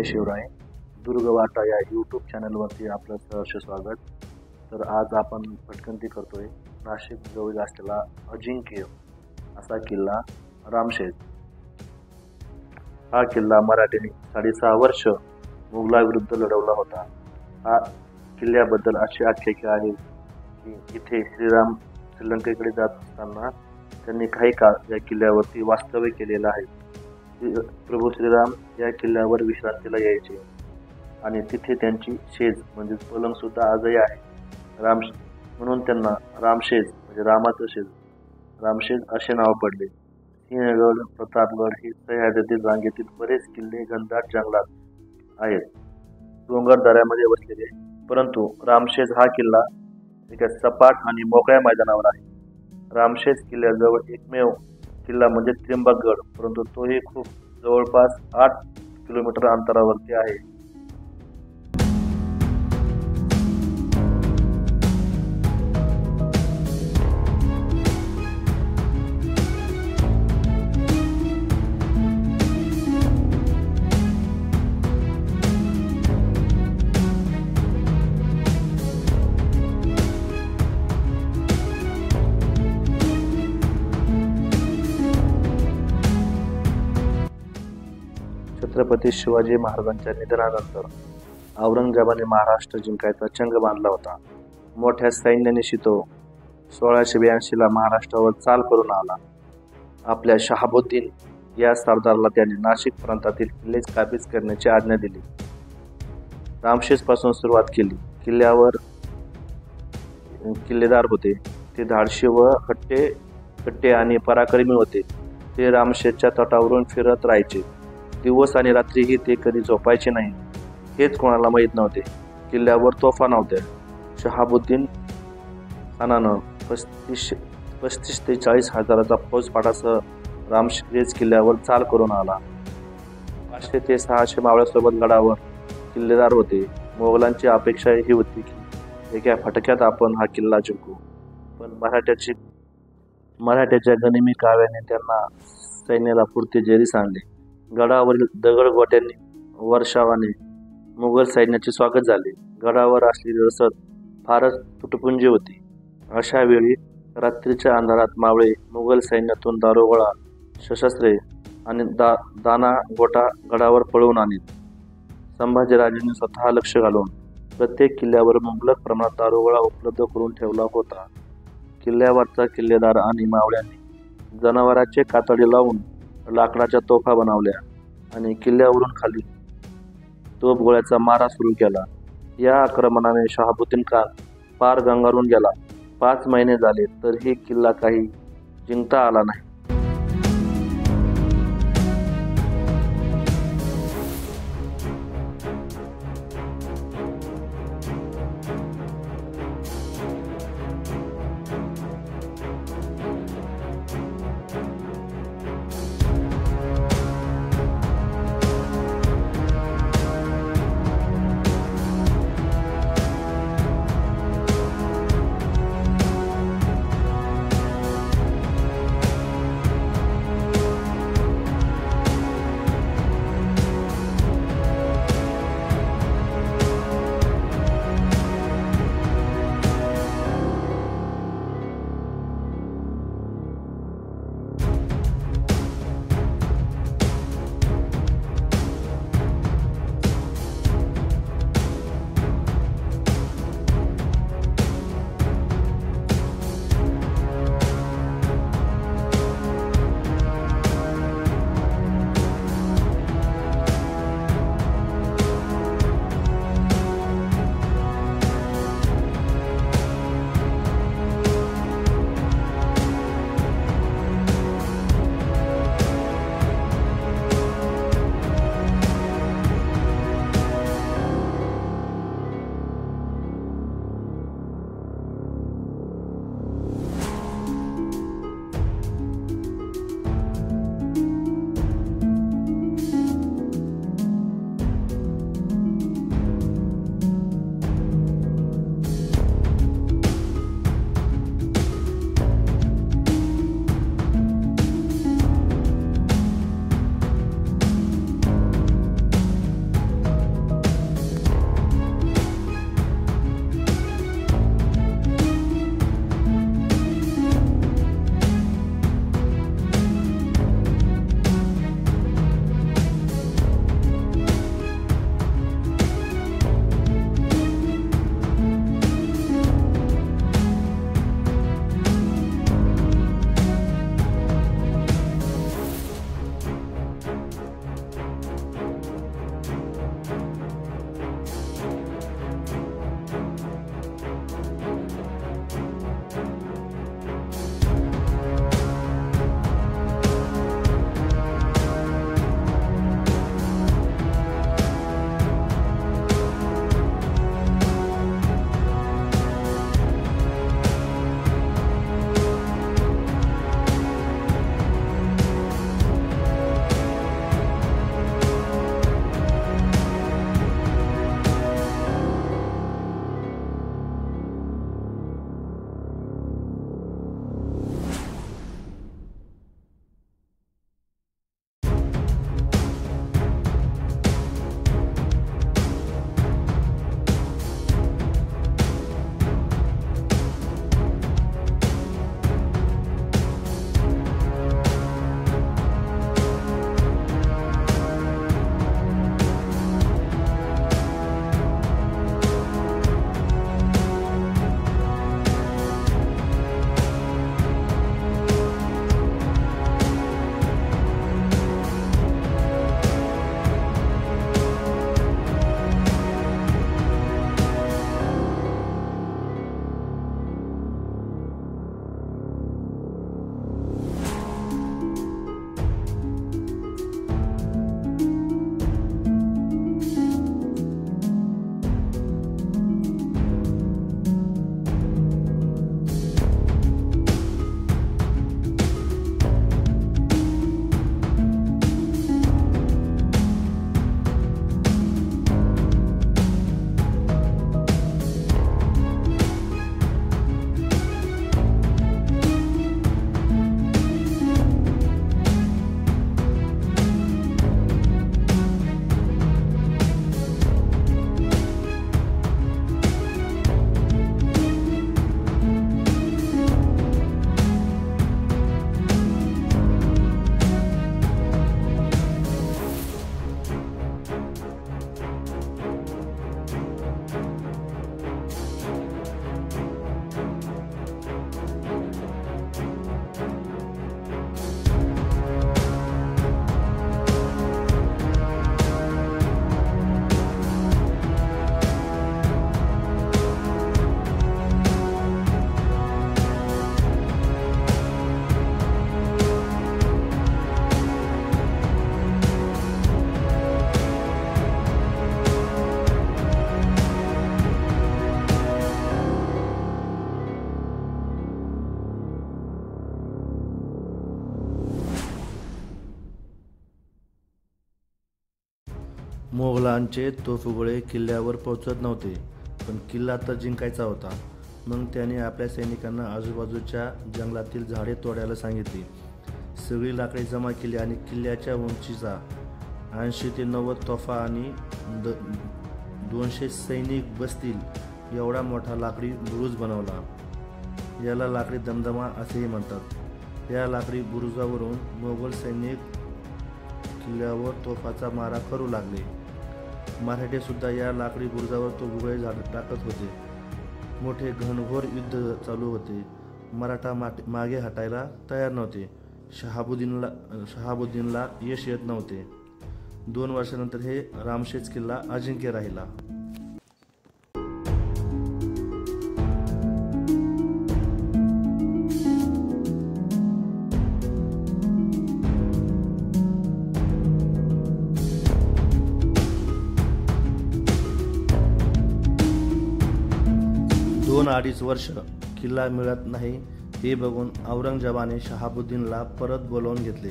जय शिवराय. दुर्गवाटा या यूट्यूब चॅनलवरती आपलं सहर्ष स्वागत. तर आज आपण भटकंती करतोय नाशिक जवळ असलेला अजिंक्य असा किल्ला रामशेज. हा किल्ला मराठ्यांनी 6.5 वर्ष मुघलाविरुद्ध लढवला होता. हा किल्ल्याबद्दल अशी आख्यायिका आहे की इथे श्रीराम श्रीलंकेकडे जात असताना त्यांनी काही काळ या किल्ल्यावरती वास्तव्य केलेलं आहे. प्रभू श्रीराम या किल्ल्यावर विश्रांतीला यायचे आणि तिथे त्यांची शेज म्हणजे पलंग सुद्धा आजही आहे. म्हणून त्यांना रामशेज म्हणजे रामाचं शेज रामशेज असे नाव पडले. सिंहगड, प्रतापगड हे सह्याद्री रांगेतील बरेच किल्ले घनदाट जंगलात आहेत, डोंगर दऱ्यामध्ये वसलेले. परंतु रामशेज हा किल्ला एका सपाट आणि मोकळ्या मैदानावर आहे. रामशेज किल्ल्याजवळ एकमेव किल्ला म्हणजे त्र्यंबकगड, परंतु तोही खूप जवळपास 8 किलोमीटर अंतरावरती आहे. छत्रपती शिवाजी महाराजांच्या निधनानंतर औरंगजेबाने महाराष्ट्र जिंकायचा चंग बांधला होता. मोठ्या सैन्यानिशी तो 1682 महाराष्ट्रावर चाल करून आला. आपल्या शहाबुद्दीन या सरदाराला त्याने नाशिक प्रांतातील किल्ले काबीज करण्याची आज्ञा दिली. रामशेज पासून सुरुवात केली. किल्ल्यावर किल्लेदार होते. ते धाडशी व हट्टे आणि पराक्रमी होते. ते रामशेजच्या तटावरून फिरत राहायचे. दिवस आणि रात्रीही ते कधी झोपायचे नाही हेच कोणाला माहीत नव्हते. किल्ल्यावर तोफा नव्हत्या. शहाबुद्दीन खानानं 35 ते 40 हजाराचा फौजफाटासह रामशेज किल्ल्यावर चाल करून आला. 500 ते 600 मावळ्यासोबत गडावर किल्लेदार होते. मोगलांची अपेक्षा ही होती की एका फटक्यात आपण हा किल्ला जिंकू, पण मराठ्याच्या गनिमी काव्याने त्यांना सैन्याला पुरते जेरीस आणले. गडावरील दगडगोट्यांनी वर्षावाने मुघल सैन्याचे स्वागत झाले. गडावर असलेली रसद फारच तुटपुंजी होती. अशा वेळी रात्रीच्या अंधारात मावळे मुघल सैन्यातून दारुगोळा, शस्त्रे आणि दाना गोटा गडावर पळवून आणीत. संभाजीराजांनी स्वतः लक्ष घालून प्रत्येक किल्ल्यावर मुबलक प्रमाणात दारुगोळा उपलब्ध करून ठेवला होता. किल्ल्यावरचा किल्लेदार आणि मावळ्यांनी जनावरांचे कातडी लावून लाकडाच्या तोफा बनवल्या आणि किल्ल्यावरून खाली तोफगोळ्याचा मारा सुरू केला. या आक्रमणाने शहाबुद्दीन खान पार गंगारून गेला. 5 महिने झाले तरीही किल्ला काही जिंकता आला नाही. मोगलांचे तोफगोळे किल्ल्यावर पोहोचत नव्हते, पण किल्ला तर जिंकायचा होता. मग त्याने आपल्या सैनिकांना आजूबाजूच्या जंगलातील झाडे तोडायला सांगितली. सगळी लाकडे जमा केली आणि किल्ल्याच्या उंचीचा 80 ते 90 तोफा आणि 200 सैनिक बसतील एवढा मोठा लाकडी बुरुज बनवला. याला लाकडी दमदमा असेही म्हणतात. या लाकडी बुरुजावरून मोगल सैनिक किल्ल्यावर तोफाचा मारा करू लागले. मराठे सुद्धा या लाकडी बुरुजावर तोफगोळे टाकत होते. मोठे घनघोर युद्ध चालू होते. मराठा मागे हटायला तयार नव्हते. शहाबुद्दीनला यश येत नव्हते. 2 वर्षानंतर हे रामशेज किल्ला अजिंक्य राहिला. अडीच वर्ष किल्ला मिळत नाही हे बघून औरंगजेबाने शहाबुद्दीनला परत बोलावून घेतले.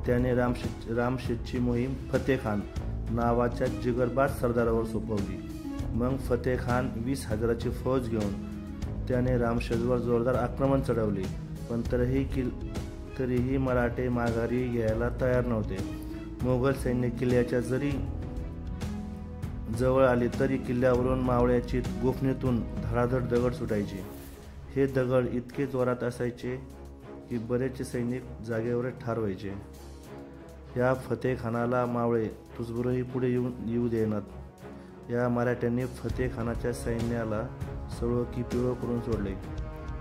त्याने रामशेजची मोहीम फतेखान नावाच्या जिगरबाज सरदारावर सोपवली. मग फतेखान 20,000ची फौज घेऊन त्याने रामशेजवर जोरदार आक्रमण चढवले. पण तरीही मराठे माघारी घ्यायला तयार नव्हते. मोगल सैन्य किल्ल्याच्या जरी जवळ आले तरी किल्ल्यावरून मावळ्याची गोफणीतून धडाधड दगड सुटायचे. हे दगड इतके जोरात असायचे की बरेचसे सैनिक जागेवर ठार व्हायचे. या फतेखानाला मावळे तुसबुरही पुढे येऊ देणार. या मराठ्यांनी फतेखानाच्या सैन्याला सळो की पिवळो करून सोडले.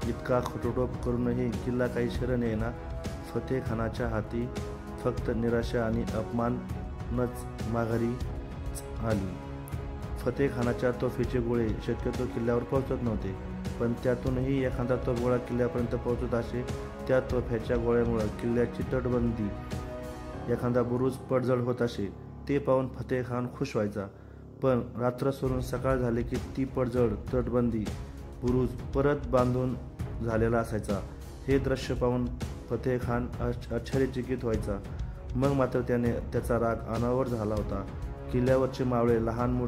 इतका खटोटोप करूनही किल्ला काही शरण येईना. फतेखानाच्या हाती फक्त निराशा आणि अपमानच माघारी आली. फतेखानाच्या तोफेचे गोळे शक्यतो किल्ल्यावर पोहोचत नव्हते, पण त्यातूनही एखादा तोफगोळा किल्ल्यापर्यंत पोहोचत असे. त्या तोफ्याच्या गोळ्यामुळे किल्ल्याची तटबंदी, एखादा बुरुज पडझड होत असे. ते पाहून फतेखान खुश व्हायचा. पण रात्र सोडून सकाळ झाले की ती पडझड, तटबंदी, बुरुज परत बांधून झालेला असायचा. हे दृश्य पाहून फतेखान आश्चर्यचकित व्हायचा. मग मात्र त्याचा राग अनावर झाला होता. किल्ल्यावरचे मावळे, लहान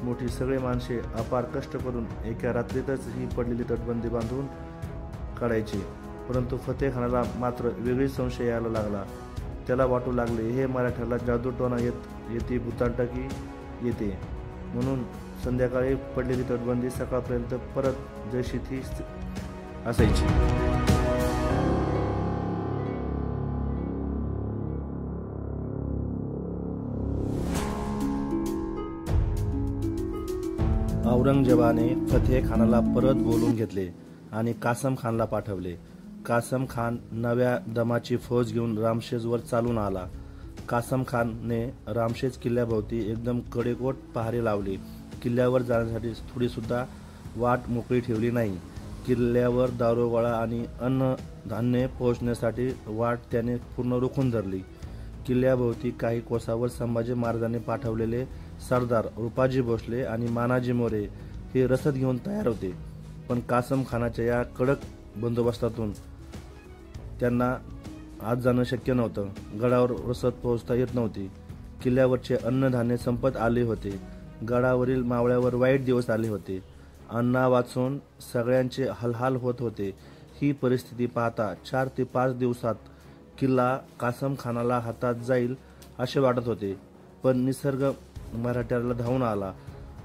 मोठी सगळे माणसे अपार कष्ट करून एका रात्रीतच ही पडलेली तटबंदी बांधून काढायचे. परंतु फतेखानाला मात्र वेगळीच संशय यायला लागला. त्याला वाटू लागले, हे मराठ्याला जादूटोणा येते, भूताटकी येते. म्हणून संध्याकाळी पडलेली तटबंदी सकाळपर्यंत परत जशी ती असायची. औरंगजेबाने फतेखानाला परत बोलून घेतले आणि कासम खानला पाठवले. कासम खान नव्या दमाची फौज घेऊन रामशेजवर चालून आला. कासम खानने रामशेज किल्ल्याभोवती एकदम कडेकोट पहारे लावले. किल्ल्यावर जाण्यासाठी थोडी सुद्धा वाट मोकळी ठेवली नाही. किल्ल्यावर दारुगोळा आणि अन्नधान्य पोहोचण्यासाठी वाट त्याने पूर्ण रोखून धरली. किल्ल्याभोवती काही कोसावर संभाजी महाराजांनी पाठवलेले सरदार रुपाजी भोसले आणि मानाजी मोरे हे रसद घेऊन तयार होते. पण कासम खानाच्या या कडक बंदोबस्तातून त्यांना आत जाणं शक्य नव्हतं. गडावर रसद पोहोचता येत नव्हती. किल्ल्यावरचे अन्नधान्य संपत आले होते. गडावरील मावळ्यावर वाईट दिवस आले होते. अन्ना वाचून सगळ्यांचे हालहाल होत होते. ही परिस्थिती पाहता 4 ते 5 दिवसात किल्ला कासम खानाला हातात जाईल असे वाटत होते. पण निसर्ग मराठ्याला धावून आला.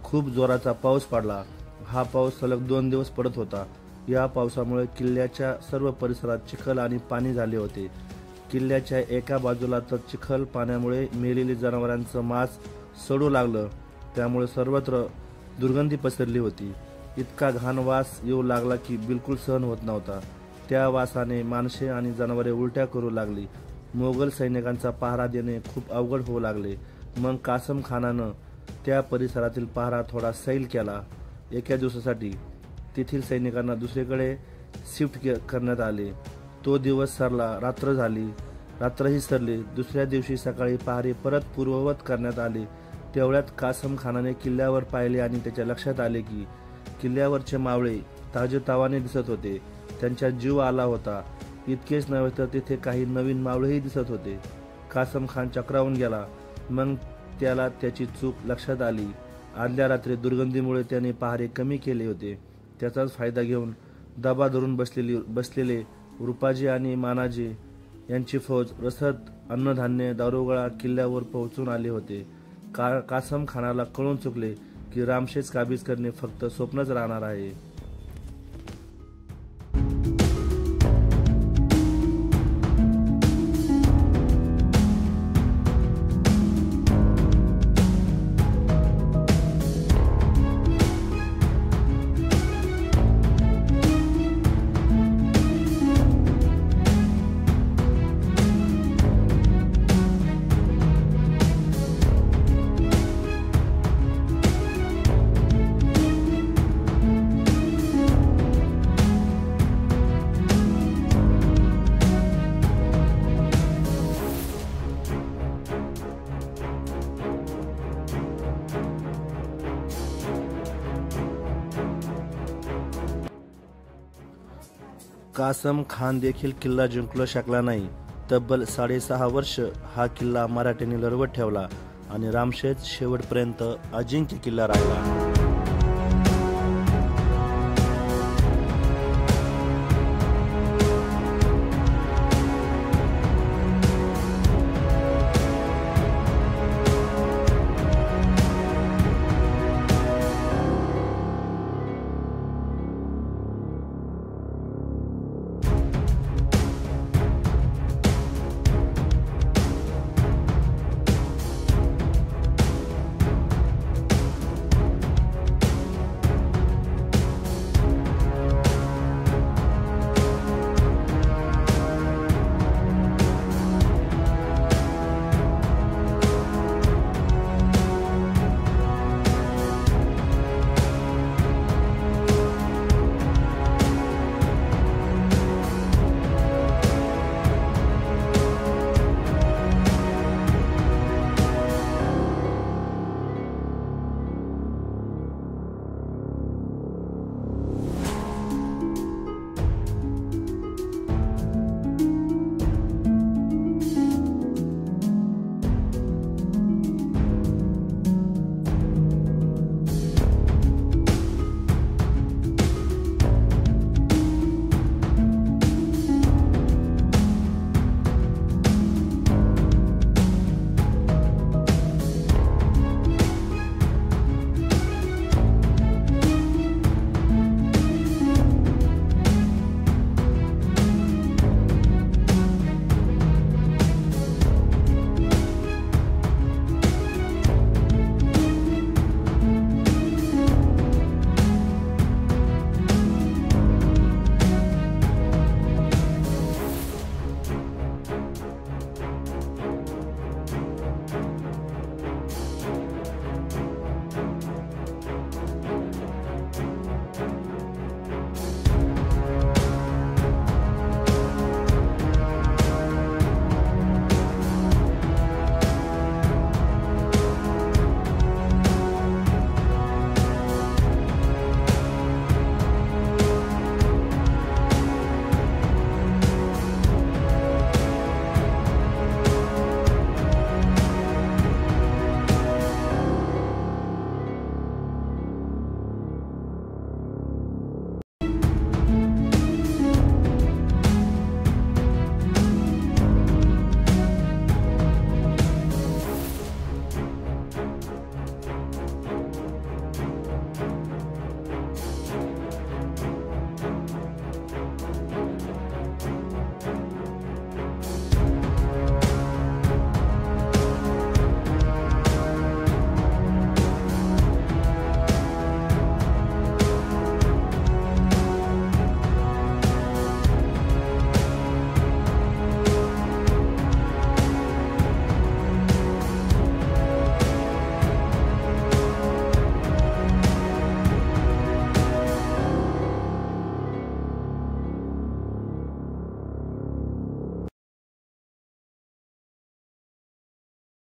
खूप जोराचा पाऊस पडला. हा पाऊस सलग 2 दिवस पडत होता. या पावसामुळे किल्ल्याच्या सर्व परिसरात चिखल आणि पाणी झाले होते. किल्ल्याच्या एका बाजूला तर चिखल पाण्यामुळे मेलेली जनावरांचं मांस सडू लागलं. त्यामुळे सर्वत्र दुर्गंधी पसरली होती. इतका घाण वास येऊ लागला की बिलकुल सहन होत नव्हता. त्या वासाने माणसे आणि जनावरे उलट्या करू लागली. मोगल सैनिकांचा पहारा देणे खूप अवघड होऊ लागले. मग कासम खानानं त्या परिसरातील पहारा थोडा सैल केला. एका दिवसासाठी तेथील सैनिकांना दुसरीकडे शिफ्ट करण्यात आले. तो दिवस सरला, रात्र झाली, रात्रही सरली. दुसऱ्या दिवशी सकाळी पहारे परत पूर्ववत करण्यात आले. तेवढ्यात कासम खानाने किल्ल्यावर पाहिले आणि त्याच्या लक्षात आले की किल्ल्यावरचे मावळे ताजेतवाने दिसत होते. त्यांचा जीव आला होता. इतकेच नव्हे तर तिथे काही नवीन मावळेही दिसत होते. कासम खान चक्रावून गेला. मग त्याला त्याची चूक लक्षात आली. आदल्या रात्री दुर्गंधीमुळे त्याने पहारे कमी केले होते. त्याचाच फायदा घेऊन दबा धरून बसलेले रूपाजी आणि मानाजी यांची फौज रसद, अन्नधान्य, दारुगोळा किल्ल्यावर पोहोचून आले होते. कासम खानाला कळून चुकले की रामशेज काबीज करणे फक्त स्वप्नच राहणार आहे. कासम खान देखील किल्ला जिंकू शकला नाही. तब्बल 6.5 वर्ष हा किल्ला मराठ्यांनी लढवत ठेवला आणि रामशेज शेवटपर्यंत अजिंक्य किल्ला राहिला.